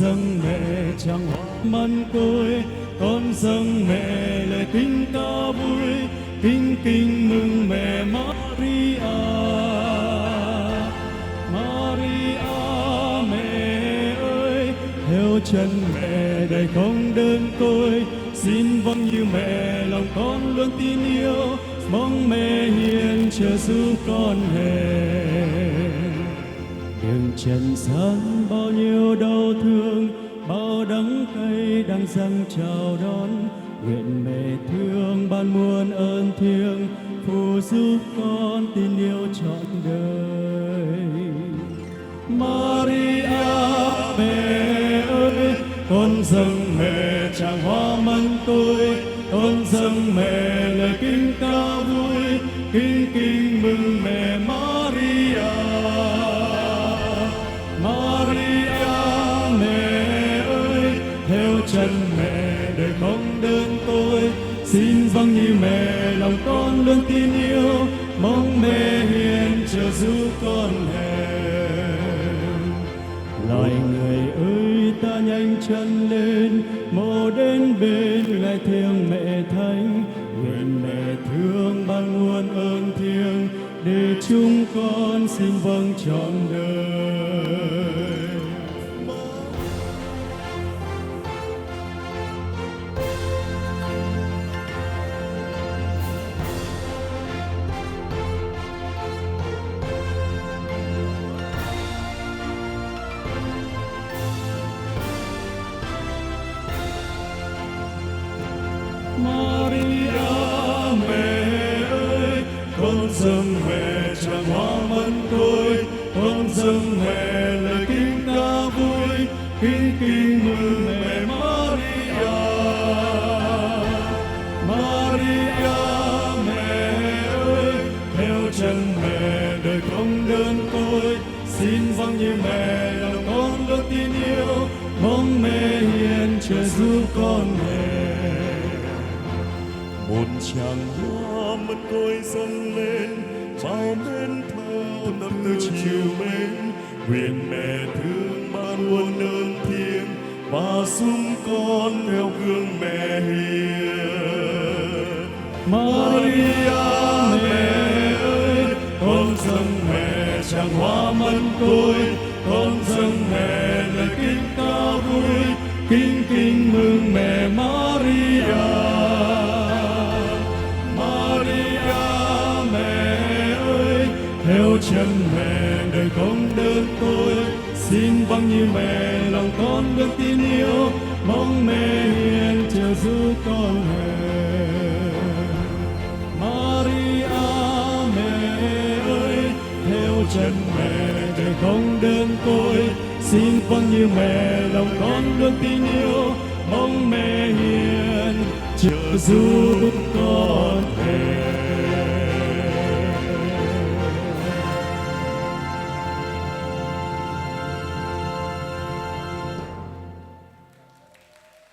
dâng mẹ tràng hoa mân côi, con dâng mẹ lời kinh ca vui, kinh kinh mừng mẹ Maria. Maria mẹ ơi, theo chân mẹ đời không đơn côi, xin vâng như mẹ lòng con luôn tin yêu, mong mẹ hiền trợ giúp con hèn. Đường trần gian bao nhiêu đau thương, bao đắng cay đang dâng chào đón, nguyện mẹ thương ban muôn ơn thiêng, phù giúp con tin yêu trọn đời. Maria mẹ ơi, con dâng mẹ tràng hoa mân côi, con dâng mẹ lời kinh ca vui, kinh kinh mừng mẹ Maria. Maria mẹ ơi, theo chân mẹ đời không đơn côi, xin vâng như mẹ lòng con luôn tin yêu, mong mẹ hiền trợ giúp con hèn. Loài người ơi, ta nhanh chân lên, mồ đến bên ngài thiêng mẹ thánh, nguyện mẹ thương ban muôn ơn thiêng, để chúng con xin vâng trọn đời. Maria mẹ ơi, con dâng mẹ tràng hoa mân côi, con dâng mẹ lời kinh ca vui, kinh kinh mừng mẹ Maria. Maria mẹ ơi, theo chân mẹ đời không đơn côi, xin vâng như mẹ lòng con luôn tin yêu, mong mẹ hiền trợ giúp con hèn. Một tràng hoa mân côi dâng lên, bao mến thao tâm tư chiều mến, nguyện mẹ thương ban muôn ơn thiêng, và giúp con theo gương mẹ hiền. Maria mẹ ơi, con dâng mẹ tràng hoa mân côi, con dâng mẹ lời kinh ca vui, kinh kinh mừng mẹ Maria. Theo chân mẹ đời không đơn côi, xin vâng như mẹ lòng con luôn tin yêu, mong mẹ hiền trợ giúp con hèn. Maria mẹ ơi, theo chân mẹ đời không đơn côi, xin vâng như mẹ lòng con luôn tin yêu, mong mẹ hiền trợ giúp con hèn.